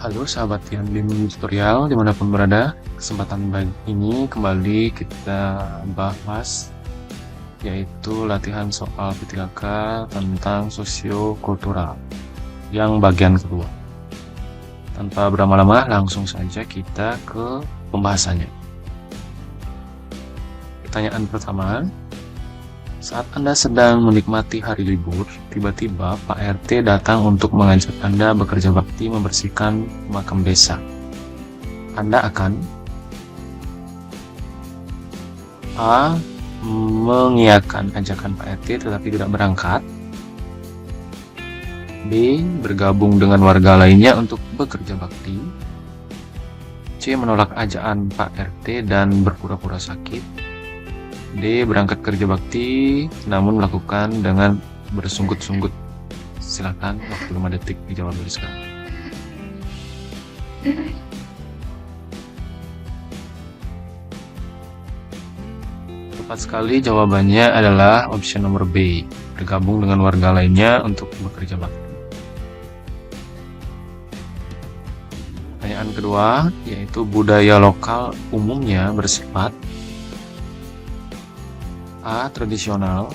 Halo sahabat yang di tutorial dimanapun berada, kesempatan baik ini kembali kita bahas yaitu latihan soal P3K tentang sosiokultural yang bagian kedua. Tanpa berlama-lama langsung saja kita ke pembahasannya. Pertanyaan pertama, saat Anda sedang menikmati hari libur, tiba-tiba Pak RT datang untuk mengajak Anda bekerja bakti membersihkan makam desa. Anda akan A. Mengiyakan ajakan Pak RT tetapi tidak berangkat. B. Bergabung dengan warga lainnya untuk bekerja bakti. C. Menolak ajakan Pak RT dan berpura-pura sakit. D. Berangkat kerja bakti namun melakukan dengan bersunggut-sunggut. Silakan, waktu 5 detik dijawab dari sekarang. Tepat sekali, jawabannya adalah opsi nomor B. Bergabung dengan warga lainnya untuk bekerja bakti. Pertanyaan kedua, yaitu budaya lokal umumnya bersifat A. Tradisional.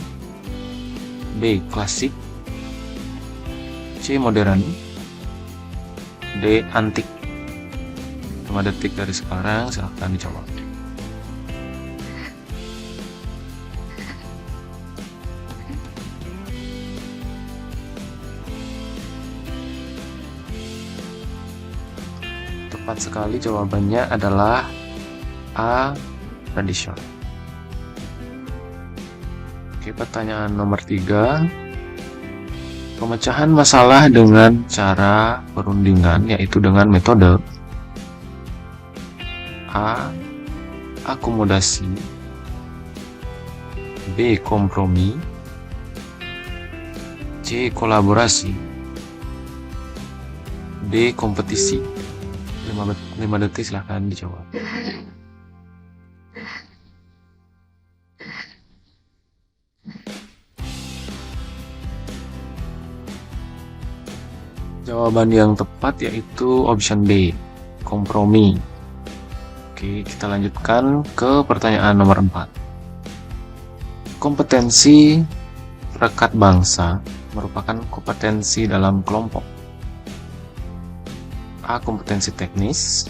B. Klasik. C. Modern. D. Antik. 5 detik dari sekarang, silahkan dijawab. Tepat sekali, jawabannya adalah A. Tradisional. Oke, pertanyaan nomor 3. Pemecahan masalah dengan cara perundingan, yaitu dengan metode A. Akomodasi. B. Kompromi. C. Kolaborasi. D. Kompetisi. 5 detik silahkan dijawab. Jawaban yang tepat yaitu option B, kompromi. Oke, kita lanjutkan ke pertanyaan nomor 4. Kompetensi rekat bangsa merupakan kompetensi dalam kelompok. A. Kompetensi teknis.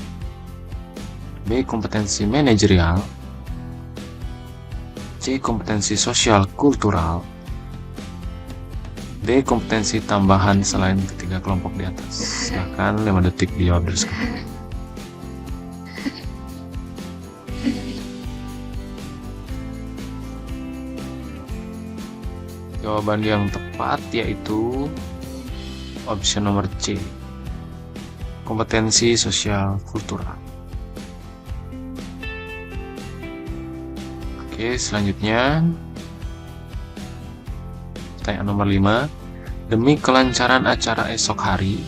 B. Kompetensi manajerial. C. Kompetensi sosial kultural. D. Kompetensi tambahan selain ketiga kelompok di atas. Silahkan 5 detik dijawab dari sekarang. Jawaban yang tepat yaitu opsi nomor C, kompetensi sosial kultural. Oke, selanjutnya pertanyaan nomor 5. Demi kelancaran acara esok hari,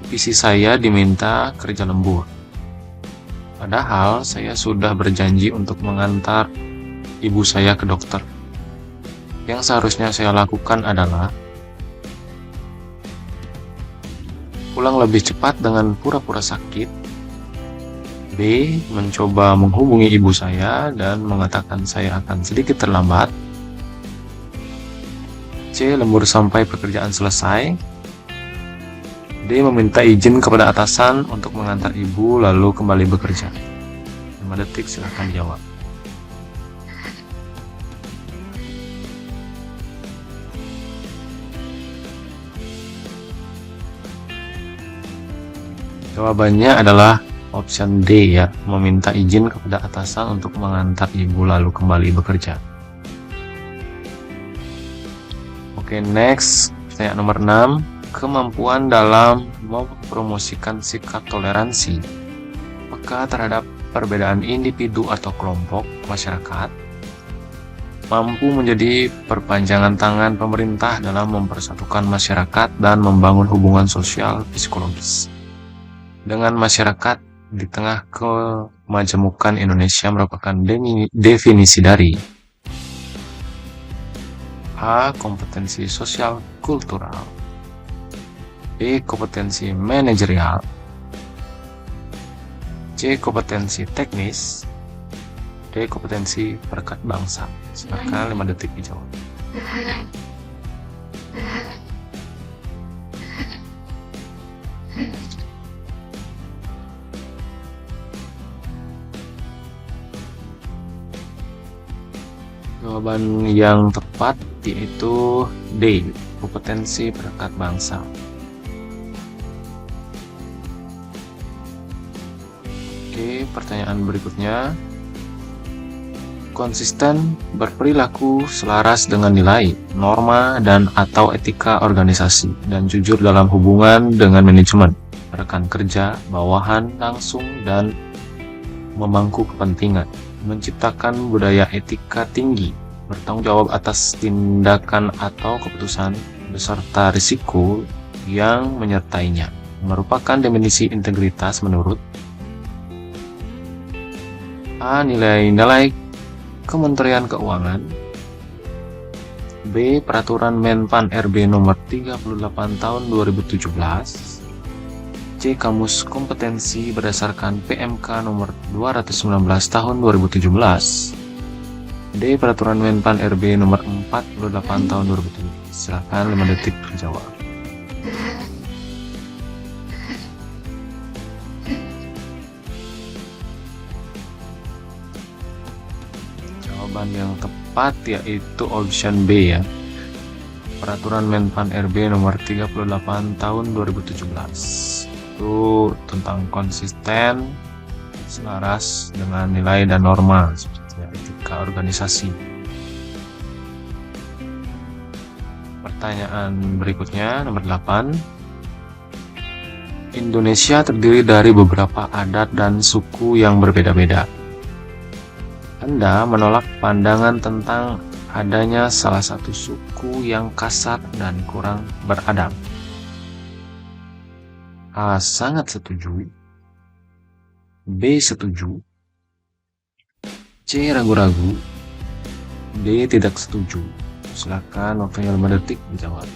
visi saya diminta kerja lembur. Padahal saya sudah berjanji untuk mengantar ibu saya ke dokter. Yang seharusnya saya lakukan adalah pulang lebih cepat dengan pura-pura sakit. B. Mencoba menghubungi ibu saya dan mengatakan saya akan sedikit terlambat. C. Lembur sampai pekerjaan selesai. D. Meminta izin kepada atasan untuk mengantar ibu lalu kembali bekerja. 5 detik silahkan jawab. Jawabannya adalah option D ya, meminta izin kepada atasan untuk mengantar ibu lalu kembali bekerja. Oke, next, pertanyaan nomor 6. Kemampuan dalam mempromosikan sikap toleransi peka terhadap perbedaan individu atau kelompok masyarakat mampu menjadi perpanjangan tangan pemerintah dalam mempersatukan masyarakat dan membangun hubungan sosial psikologis dengan masyarakat di tengah kemajemukan Indonesia merupakan definisi dari A. Kompetensi sosial kultural. B. Kompetensi manajerial. C. Kompetensi teknis. D. Kompetensi perekat bangsa. Silakan 5 detik dijawab. Jawaban yang tepat yaitu D. Kompetensi perekat bangsa. Oke, pertanyaan berikutnya. Konsisten berperilaku selaras dengan nilai, norma, dan atau etika organisasi, dan jujur dalam hubungan dengan manajemen, rekan kerja, bawahan langsung, dan memangku kepentingan. Menciptakan budaya etika tinggi, bertanggung jawab atas tindakan atau keputusan, beserta risiko yang menyertainya. Merupakan definisi integritas menurut A. Nilai-nilai Kementerian Keuangan. B. Peraturan Menpan RB nomor 38 tahun 2017. C. Kamus kompetensi berdasarkan PMK nomor 219 tahun 2017. D. Peraturan Menpan RB nomor 48 tahun 2017. Silakan 5 detik menjawab. Jawaban yang tepat yaitu option B ya. Peraturan Menpan RB nomor 38 tahun 2017. Itu tentang konsisten, selaras dengan nilai dan norma seperti etika organisasi. Pertanyaan berikutnya nomor 8. Indonesia terdiri dari beberapa adat dan suku yang berbeda-beda. Anda menolak pandangan tentang adanya salah satu suku yang kasar dan kurang beradab. A. Sangat setuju. B. Setuju. C. Ragu-ragu. D. Tidak setuju. Silakan waktunya 5 detik menjawab.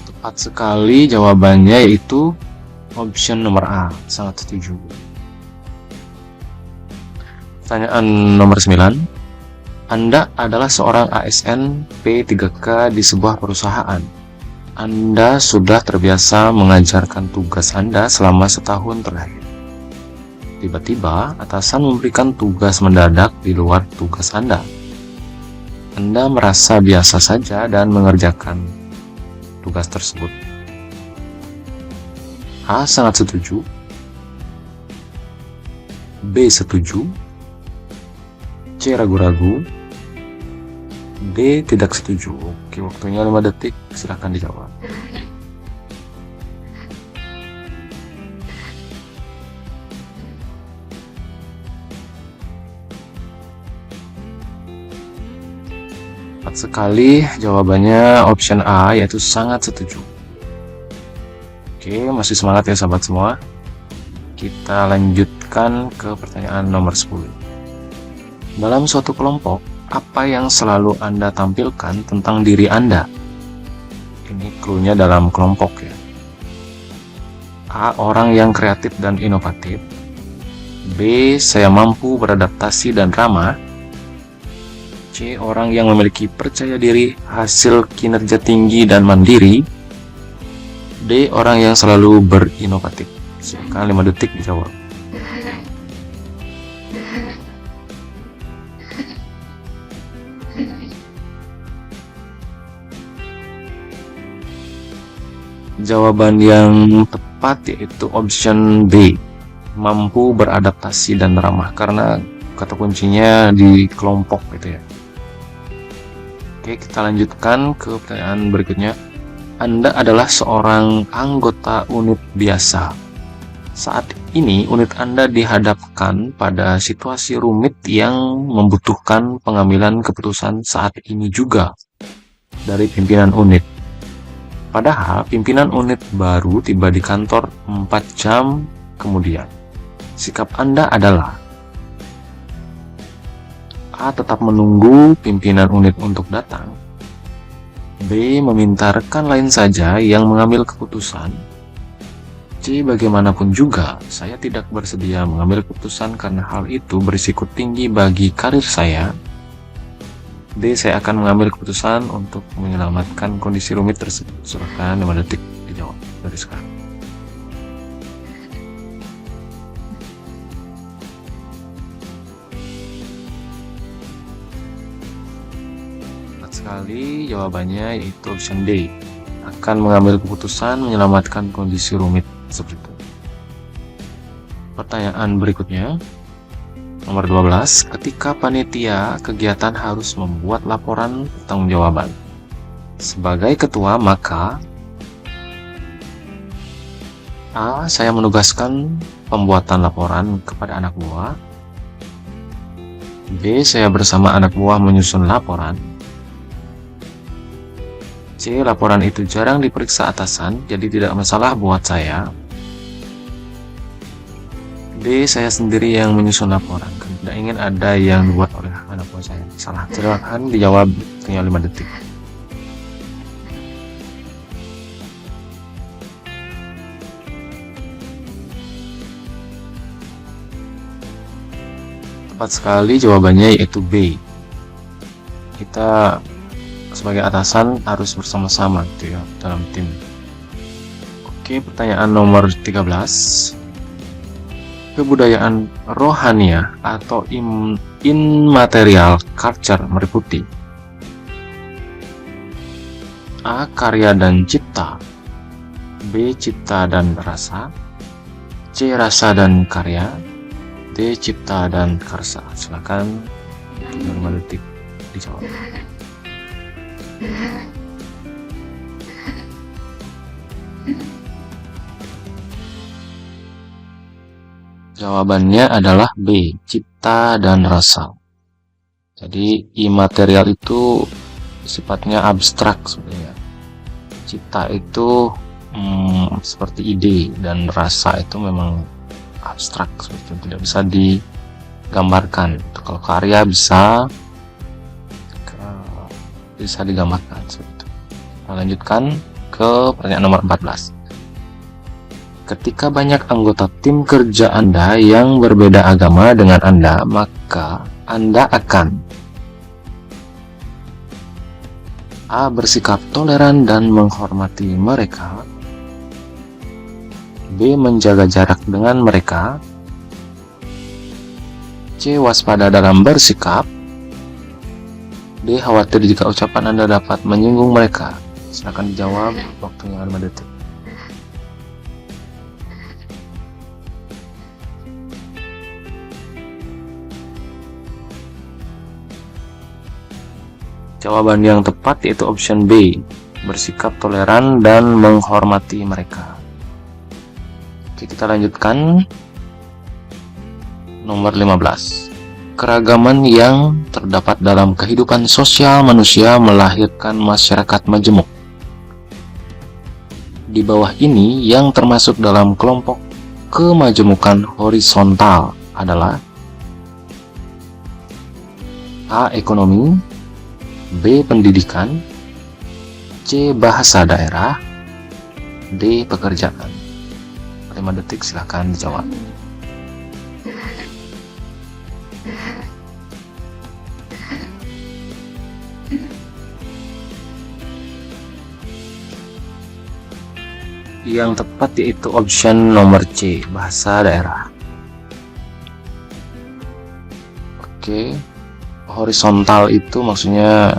Tepat sekali jawabannya yaitu option nomor A. Sangat setuju. Pertanyaan nomor 9. Anda adalah seorang ASN P3K di sebuah perusahaan. Anda sudah terbiasa mengajarkan tugas Anda selama setahun terakhir. Tiba-tiba, atasan memberikan tugas mendadak di luar tugas Anda. Anda merasa biasa saja dan mengerjakan tugas tersebut. A. Sangat setuju. B. Setuju. C. Ragu-ragu. D. Tidak setuju. Oke, waktunya 5 detik. Silahkan dijawab. Tepat sekali jawabannya option A, yaitu sangat setuju. Oke, masih semangat ya sahabat semua. Kita lanjutkan ke pertanyaan nomor 10. Dalam suatu kelompok, apa yang selalu Anda tampilkan tentang diri Anda? Ini clue-nya dalam kelompok ya. A. Orang yang kreatif dan inovatif. B. Saya mampu beradaptasi dan ramah. C. Orang yang memiliki percaya diri, hasil kinerja tinggi dan mandiri. D. Orang yang selalu berinovatif. Silakan 5 detik dijawab. Jawaban yang tepat yaitu option B. Mampu beradaptasi dan ramah, karena kata kuncinya di kelompok gitu ya. Oke, kita lanjutkan ke pertanyaan berikutnya. Anda adalah seorang anggota unit biasa. Saat ini unit Anda dihadapkan pada situasi rumit yang membutuhkan pengambilan keputusan saat ini juga dari pimpinan unit. Padahal pimpinan unit baru tiba di kantor 4 jam kemudian. Sikap Anda adalah A. A. Tetap menunggu pimpinan unit untuk datang. B. Meminta rekan lain saja yang mengambil keputusan. C. Bagaimanapun juga, saya tidak bersedia mengambil keputusan karena hal itu berisiko tinggi bagi karir saya. D. Saya akan mengambil keputusan untuk menyelamatkan kondisi rumit tersebut. Silakan 5 detik dijawab dari sekarang. Sekali jawabannya yaitu option D, akan mengambil keputusan menyelamatkan kondisi rumit seperti itu. Pertanyaan berikutnya nomor 12, ketika panitia kegiatan harus membuat laporan pertanggungjawaban sebagai ketua, maka A. Saya menugaskan pembuatan laporan kepada anak buah. B. Saya bersama anak buah menyusun laporan. C. Laporan itu jarang diperiksa atasan, jadi tidak masalah buat saya. D. Saya sendiri yang menyusun laporan, tidak ingin ada yang dibuat oleh anak buah saya. Salah. Silakan dijawab, tinggal 5 detik. Tepat sekali jawabannya yaitu B. Kita sebagai atasan harus bersama-sama gitu ya dalam tim. Oke, pertanyaan nomor 13. Kebudayaan rohania atau immaterial culture meliputi A. Karya dan cipta. B. Cipta dan rasa. C. Rasa dan karya. D. Cipta dan karsa. Silakan 5 detik dijawab. Jawabannya adalah B, cipta dan rasa. Jadi imaterial itu sifatnya abstrak sebenarnya. Cipta itu seperti ide, dan rasa itu memang abstrak, seperti itu, tidak bisa digambarkan. Kalau karya bisa digambarkan seperti itu. Kita lanjutkan ke pertanyaan nomor 14. Ketika banyak anggota tim kerja Anda yang berbeda agama dengan Anda, maka Anda akan A. Bersikap toleran dan menghormati mereka. B. Menjaga jarak dengan mereka. C. Waspada dalam bersikap. D. Khawatir jika ucapan Anda dapat menyinggung mereka. Silakan dijawab, waktunya 5 detik. Jawaban yang tepat yaitu option B, bersikap toleran dan menghormati mereka. Oke, kita lanjutkan. Nomor 15. Keragaman yang terdapat dalam kehidupan sosial manusia melahirkan masyarakat majemuk. Di bawah ini yang termasuk dalam kelompok kemajemukan horizontal adalah A. Ekonomi. B. Pendidikan. C. Bahasa daerah. D. Pekerjaan. 5 detik, silahkan dijawab. Yang tepat yaitu option nomor C, bahasa daerah. Oke, horizontal itu maksudnya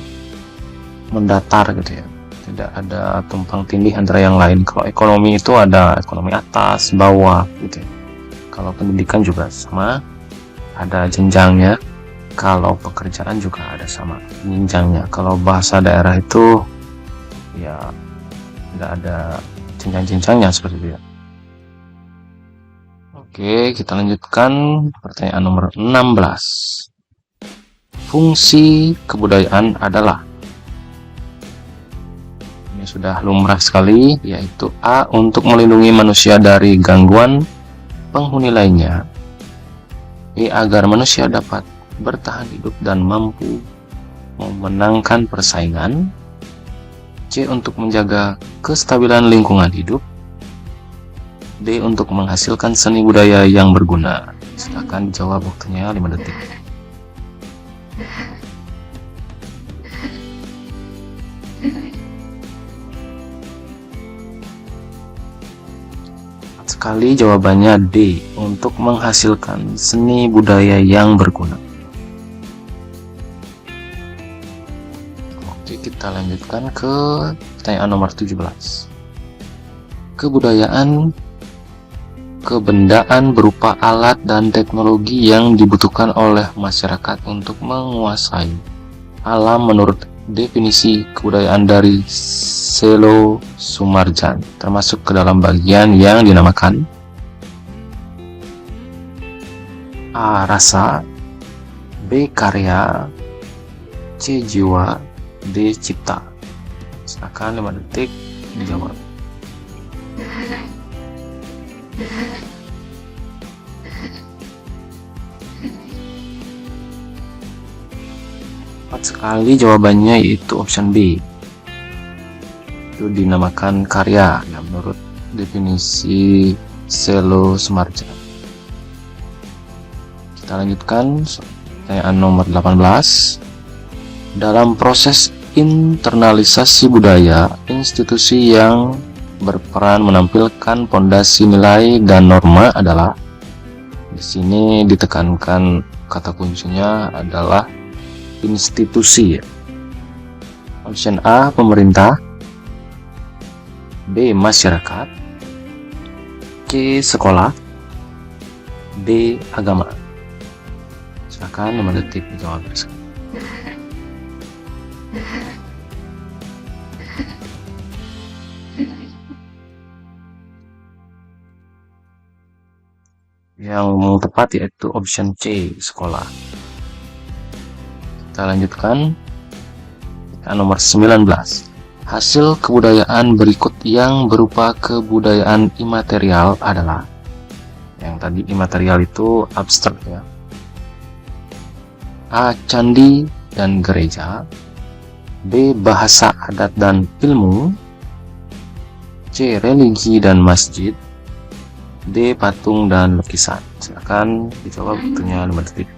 mendatar gitu ya, tidak ada tumpang tindih antara yang lain. Kalau ekonomi itu ada ekonomi atas, bawah gitu ya. Kalau pendidikan juga sama, ada jenjangnya. Kalau pekerjaan juga ada sama jenjangnya. Kalau bahasa daerah itu ya tidak ada jenjang-jenjangnya seperti itu ya. Oke, kita lanjutkan pertanyaan nomor 16. Fungsi kebudayaan adalah, ini sudah lumrah sekali, yaitu A. Untuk melindungi manusia dari gangguan penghuni lainnya. B. Agar manusia dapat bertahan hidup dan mampu memenangkan persaingan. C. Untuk menjaga kestabilan lingkungan hidup. D. Untuk menghasilkan seni budaya yang berguna. Silakan jawab, waktunya 5 detik. Sekali jawabannya D. Untuk menghasilkan seni budaya yang berguna. Oke, kita lanjutkan ke pertanyaan nomor 17. Kebudayaan kebendaan berupa alat dan teknologi yang dibutuhkan oleh masyarakat untuk menguasai alam menurut definisi kebudayaan dari Selo Sumarjan, termasuk ke dalam bagian yang dinamakan A. Rasa, B. Karya, C. Jiwa, D. Cipta. Silakan 5 detik dijawab. Tepat sekali jawabannya, yaitu option B. Itu dinamakan karya ya, menurut definisi Selo Sumarjan. Kita lanjutkan pertanyaan nomor 18. Dalam proses internalisasi budaya, institusi yang berperan menampilkan pondasi nilai dan norma adalah, di sini ditekankan kata kuncinya adalah institusi. Option A, pemerintah, B, masyarakat, C, sekolah, D, agama. Silakan 5 detik dijawab. Yang tepat yaitu option C, sekolah. Kita lanjutkan nomor 19. Hasil kebudayaan berikut yang berupa kebudayaan imaterial adalah, yang tadi imaterial itu abstrak ya. A. Candi dan gereja, B. Bahasa adat dan ilmu, C. Religi dan masjid, D. Patung dan lukisan. Silakan dijawab, waktunya 5 detik.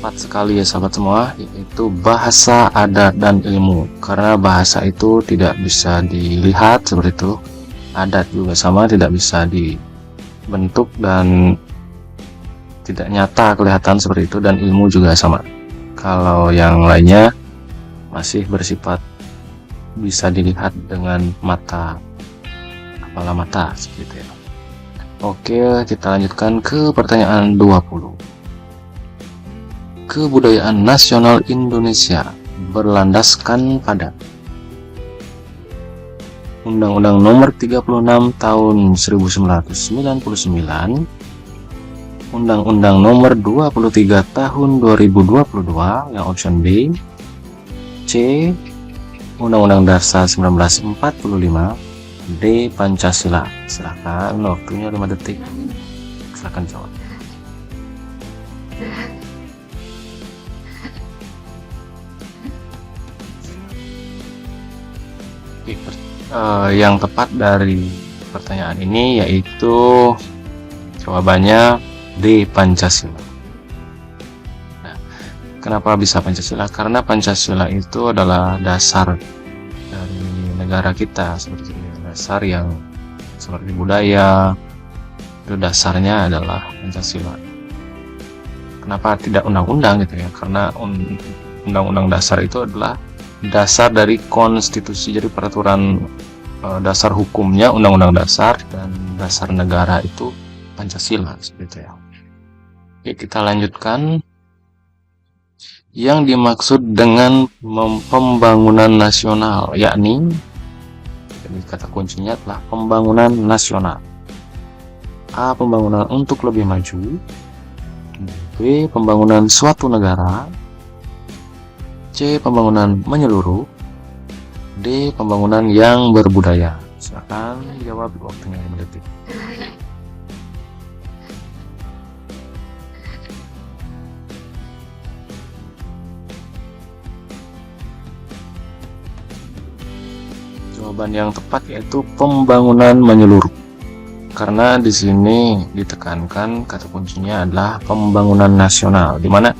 Tepat sekali ya sahabat semua, yaitu bahasa adat dan ilmu. Karena bahasa itu tidak bisa dilihat seperti itu, adat juga sama, tidak bisa dibentuk dan tidak nyata kelihatan seperti itu, dan ilmu juga sama. Kalau yang lainnya masih bersifat bisa dilihat dengan mata, kepala mata seperti itu ya. Oke, kita lanjutkan ke pertanyaan 20. Kebudayaan nasional Indonesia berlandaskan pada Undang-Undang Nomor 36 Tahun 1999, Undang-Undang Nomor 23 Tahun 2022 yang option B, C. Undang-Undang Dasar 1945, D. Pancasila. Silakan, waktunya 5 detik. Silakan jawab. Yang tepat dari pertanyaan ini yaitu jawabannya D. Pancasila. Nah, kenapa bisa Pancasila? Karena Pancasila itu adalah dasar dari negara kita, seperti dasar yang seperti budaya, itu dasarnya adalah Pancasila. Kenapa tidak undang-undang gitu ya? Karena undang-undang dasar itu adalah dasar dari konstitusi, jadi peraturan dasar hukumnya undang-undang dasar, dan dasar negara itu Pancasila seperti itu ya. Oke, kita lanjutkan. Yang dimaksud dengan pembangunan nasional, yakni, jadi kata kuncinya adalah pembangunan nasional. A. Pembangunan untuk lebih maju, B. Pembangunan suatu negara, C. Pembangunan menyeluruh, D. Pembangunan yang berbudaya. Silakan jawab, waktunya 5 detik. Jawaban yang tepat yaitu pembangunan menyeluruh. Karena di sini ditekankan kata kuncinya adalah pembangunan nasional, di mana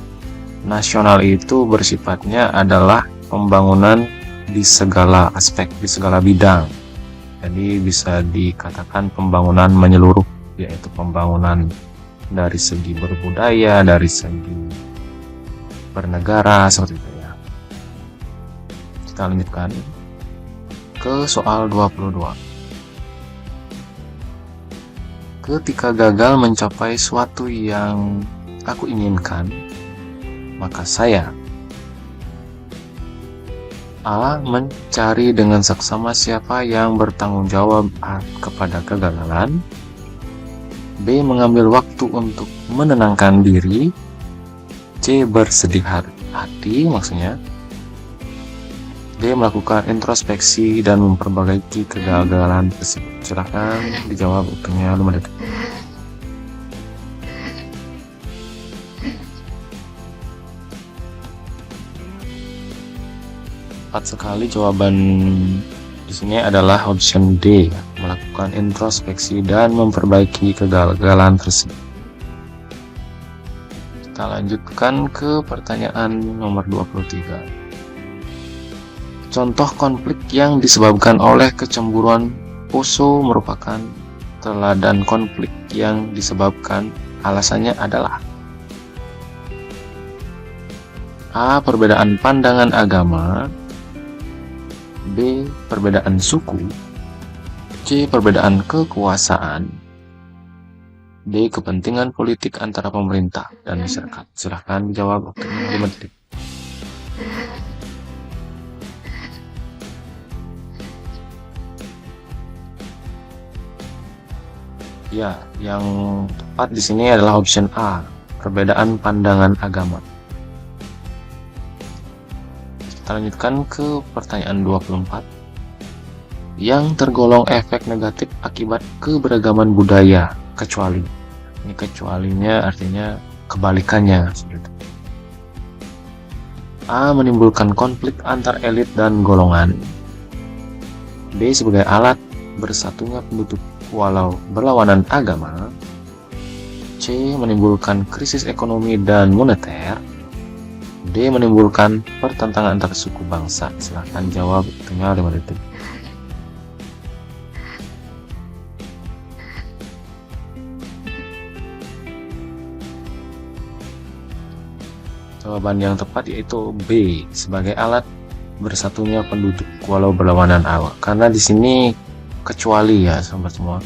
nasional itu bersifatnya adalah pembangunan di segala aspek, di segala bidang. Jadi bisa dikatakan pembangunan menyeluruh, yaitu pembangunan dari segi berbudaya, dari segi bernegara, seperti itu ya. Kita lanjutkan ke soal 22. Ketika gagal mencapai suatu yang aku inginkan, maka saya A. Mencari dengan seksama siapa yang bertanggung jawab kepada kegagalan. B. Mengambil waktu untuk menenangkan diri. C. Bersedih hati maksudnya. D. Melakukan introspeksi dan memperbaiki kegagalan tersebut. Silahkan dijawab, waktunya 5 detik. Tepat sekali, jawaban di sini adalah option D, melakukan introspeksi dan memperbaiki kegagalan tersebut. Kita lanjutkan ke pertanyaan nomor 23. Contoh konflik yang disebabkan oleh kecemburuan Poso merupakan teladan konflik yang disebabkan alasannya adalah A. Perbedaan pandangan agama. B. Perbedaan suku. C. Perbedaan kekuasaan. D. Kepentingan politik antara pemerintah dan masyarakat. Silahkan dijawab, waktunya 5 detik. Ya, yang tepat di sini adalah option A, perbedaan pandangan agama. Kita lanjutkan ke pertanyaan 24. Yang tergolong efek negatif akibat keberagaman budaya, kecuali. Ini kecualinya artinya kebalikannya. A. Menimbulkan konflik antar elit dan golongan. B. Sebagai alat bersatunya penduduk walau berlawanan agama. C. Menimbulkan krisis ekonomi dan moneter. D. Menimbulkan pertentangan antar suku bangsa. Silahkan jawab, tinggal 5 detik. Jawaban yang tepat yaitu B, sebagai alat bersatunya penduduk walau berlawanan agama. Karena di sini kecuali ya sobat semua.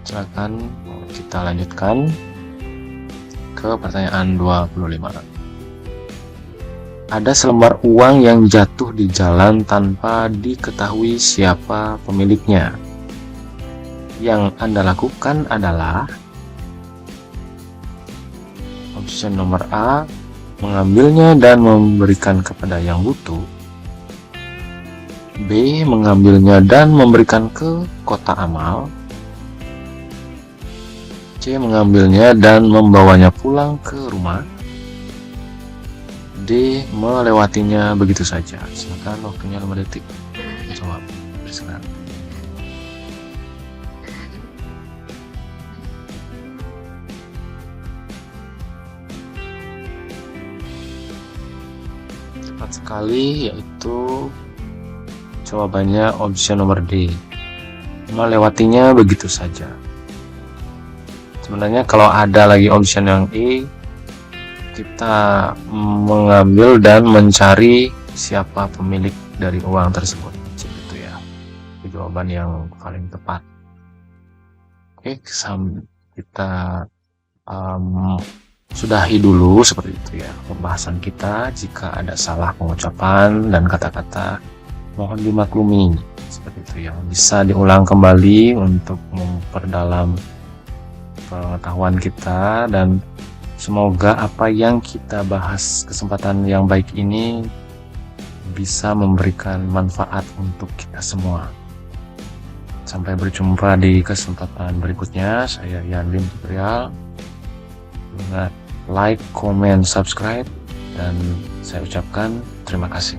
Silakan kita lanjutkan ke pertanyaan 25. Ada selembar uang yang jatuh di jalan tanpa diketahui siapa pemiliknya. Yang Anda lakukan adalah option nomor A, mengambilnya dan memberikan kepada yang butuh. B. Mengambilnya dan memberikan ke kotak amal. C. Mengambilnya dan membawanya pulang ke rumah. D. Melewatinya begitu saja. Silakan, waktunya 5 detik. Jawab. Silakan. Tepat sekali, yaitu jawabannya option nomor D, melewatinya begitu saja. Sebenarnya kalau ada lagi option yang E, kita mengambil dan mencari siapa pemilik dari uang tersebut, gitu ya. Itu jawaban yang paling tepat. Oke, kita sudahi dulu seperti itu ya pembahasan kita. Jika ada salah pengucapan dan kata-kata, mohon dimaklumi, seperti itu ya. Bisa diulang kembali untuk memperdalam pengetahuan kita, dan semoga apa yang kita bahas kesempatan yang baik ini bisa memberikan manfaat untuk kita semua. Sampai berjumpa di kesempatan berikutnya. Saya Yandim Tutorial. Ingat like, comment, subscribe, dan saya ucapkan terima kasih.